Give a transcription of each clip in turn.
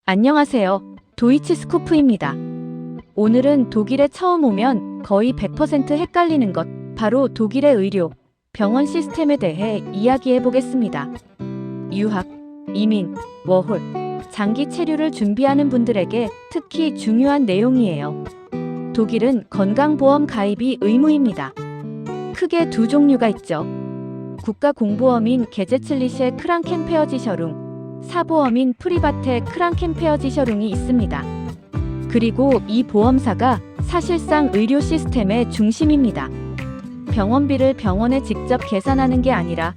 안녕하세요. 도이치 스코프입니다. 오늘은 독일에 처음 오면 거의 100% 헷갈리는 것, 바로 독일의 의료, 병원 시스템에 대해 이야기해 보겠습니다. 유학, 이민, 워홀, 장기 체류를 준비하는 분들에게 특히 중요한 내용이에요. 독일은 건강보험 가입이 의무입니다. 크게 두 종류가 있죠. 국가공보험인 게제틀리셰 크랑켄페어지셔룽, 사보험인 프리바테 크랑켄페어지셔룽이 있습니다. 그리고 이 보험사가 사실상 의료 시스템의 중심입니다. 병원비를 병원에 직접 계산하는 게 아니라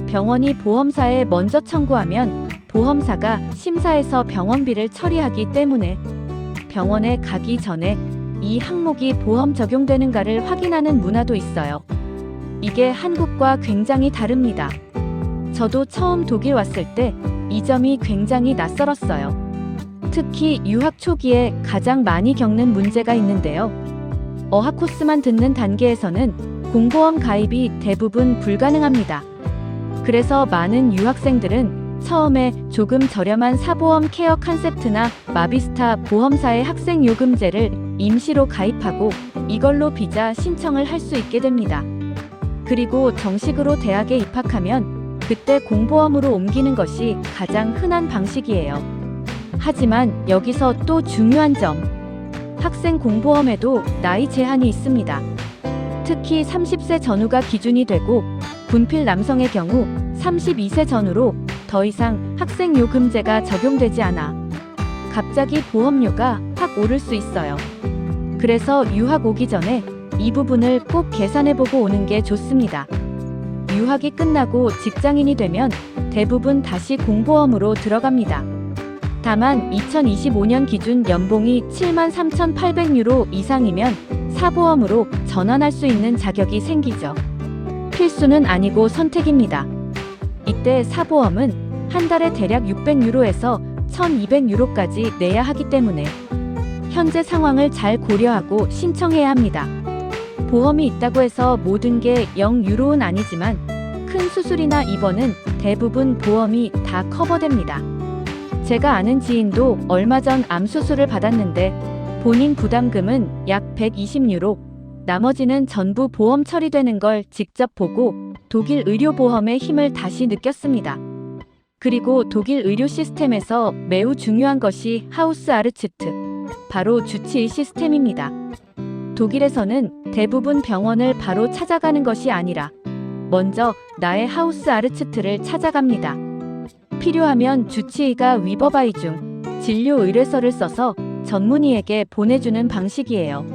병원이 보험사에 먼저 청구하면 보험사가 심사해서 병원비를 처리하기 때문에 병원에 가기 전에 이 항목이 보험 적용되는가를 확인하는 문화도 있어요. 이게 한국과 굉장히 다릅니다. 저도 처음 독일 왔을 때 이 점이 굉장히 낯설었어요. 특히 유학 초기에 가장 많이 겪는 문제가 있는데요. 어학 코스만 듣는 단계에서는 공보험 가입이 대부분 불가능합니다. 그래서 많은 유학생들은 처음에 조금 저렴한 사보험 케어 컨셉트나 마비스타 보험사의 학생요금제를 임시로 가입하고 이걸로 비자 신청을 할 수 있게 됩니다. 그리고 정식으로 대학에 입학하면 그때 공보험으로 옮기는 것이 가장 흔한 방식이에요. 하지만 여기서 또 중요한 점, 학생 공보험에도 나이 제한이 있습니다. 특히 30세 전후가 기준이 되고 군필 남성의 경우 32세 전후로 더 이상 학생요금제가 적용되지 않아 갑자기 보험료가 확 오를 수 있어요. 그래서 유학 오기 전에 이 부분을 꼭 계산해보고 오는 게 좋습니다. 유학이 끝나고 직장인이 되면 대부분 다시 공보험으로 들어갑니다. 다만 2025년 기준 연봉이 73,800유로 이상이면 사보험으로 전환할 수 있는 자격이 생기죠. 필수는 아니고 선택입니다. 이때 사보험은 한 달에 대략 600유로에서 1,200유로까지 내야 하기 때문에 현재 상황을 잘 고려하고 신청해야 합니다. 보험이 있다고 해서 모든 게 0유로는 아니지만 큰 수술이나 입원은 대부분 보험이 다 커버됩니다. 제가 아는 지인도 얼마 전 암 수술을 받았는데 본인 부담금은 약 120유로, 나머지는 전부 보험 처리되는 걸 직접 보고 독일 의료보험의 힘을 다시 느꼈습니다. 그리고 독일 의료 시스템에서 매우 중요한 것이 하우스 아르츠트, 바로 주치의 시스템입니다. 독일에서는 대부분 병원을 바로 찾아가는 것이 아니라 먼저 나의 하우스 아르츠트를 찾아갑니다. 필요하면 주치의가 위버바이중, 진료 의뢰서를 써서 전문의에게 보내주는 방식이에요.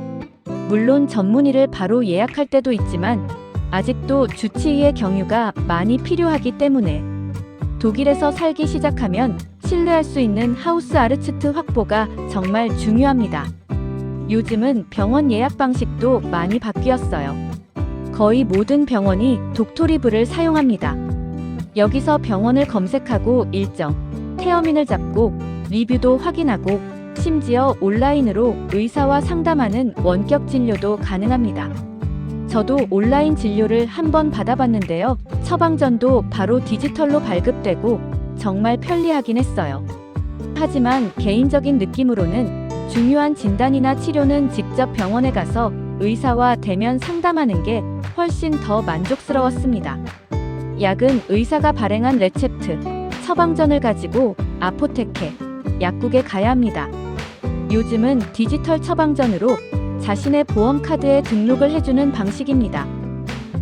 물론 전문의를 바로 예약할 때도 있지만 아직도 주치의의 경유가 많이 필요하기 때문에 독일에서 살기 시작하면 신뢰할 수 있는 하우스 아르츠트 확보가 정말 중요합니다. 요즘은 병원 예약 방식도 많이 바뀌었어요. 거의 모든 병원이 독토리브를 사용합니다. 여기서 병원을 검색하고 일정, 태어민을 잡고 리뷰도 확인하고 심지어 온라인으로 의사와 상담하는 원격 진료도 가능합니다. 저도 온라인 진료를 한번 받아봤는데요. 처방전도 바로 디지털로 발급되고 정말 편리하긴 했어요. 하지만 개인적인 느낌으로는 중요한 진단이나 치료는 직접 병원에 가서 의사와 대면 상담하는 게 훨씬 더 만족스러웠습니다. 약은 의사가 발행한 레체프트, 처방전을 가지고 아포테케, 약국에 가야 합니다. 요즘은 디지털 처방전으로 자신의 보험카드에 등록을 해주는 방식입니다.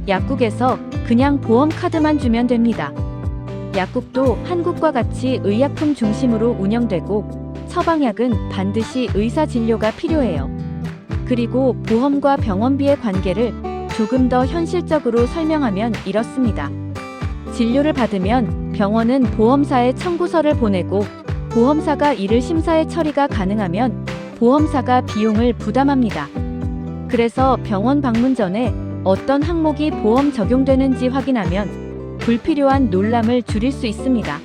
약국에서 그냥 보험카드만 주면 됩니다. 약국도 한국과 같이 의약품 중심으로 운영되고 처방약은 반드시 의사 진료가 필요해요. 그리고 보험과 병원비의 관계를 조금 더 현실적으로 설명하면 이렇습니다. 진료를 받으면 병원은 보험사에 청구서를 보내고 보험사가 이를 심사해 처리가 가능하면 보험사가 비용을 부담합니다. 그래서 병원 방문 전에 어떤 항목이 보험 적용되는지 확인하면 불필요한 놀람을 줄일 수 있습니다.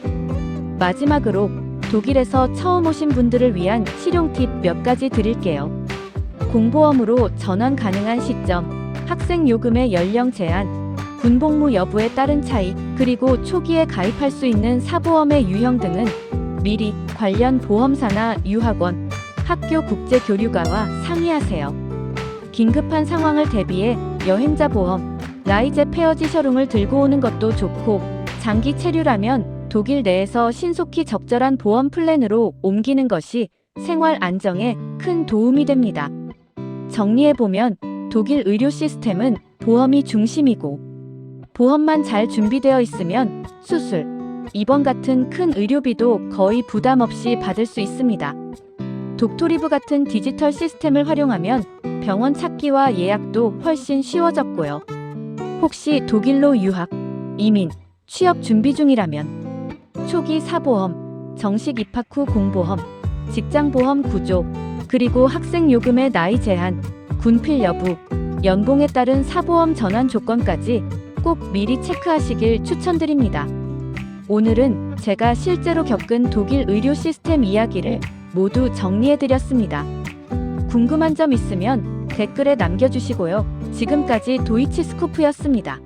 마지막으로 독일에서 처음 오신 분들을 위한 실용 팁 몇 가지 드릴게요. 공보험으로 전환 가능한 시점, 학생 요금의 연령 제한, 군복무 여부에 따른 차이, 그리고 초기에 가입할 수 있는 사보험의 유형 등은 미리 관련 보험사나 유학원, 학교 국제교류가와 상의하세요. 긴급한 상황을 대비해 여행자 보험, 라이제 페어지셔rum을 들고 오는 것도 좋고, 장기 체류라면 독일 내에서 신속히 적절한 보험 플랜으로 옮기는 것이 생활 안정에 큰 도움이 됩니다. 정리해보면 독일 의료 시스템은 보험이 중심이고, 보험만 잘 준비되어 있으면 수술, 입원 같은 큰 의료비도 거의 부담 없이 받을 수 있습니다. 독토리브 같은 디지털 시스템을 활용하면 병원 찾기와 예약도 훨씬 쉬워졌고요. 혹시 독일로 유학, 이민, 취업 준비 중이라면 초기 사보험, 정식 입학 후 공보험, 직장보험 구조, 그리고 학생 요금의 나이 제한, 군필 여부, 연봉에 따른 사보험 전환 조건까지 꼭 미리 체크하시길 추천드립니다. 오늘은 제가 실제로 겪은 독일 의료 시스템 이야기를 모두 정리해드렸습니다. 궁금한 점 있으면 댓글에 남겨주시고요. 지금까지 도이치 스코프였습니다.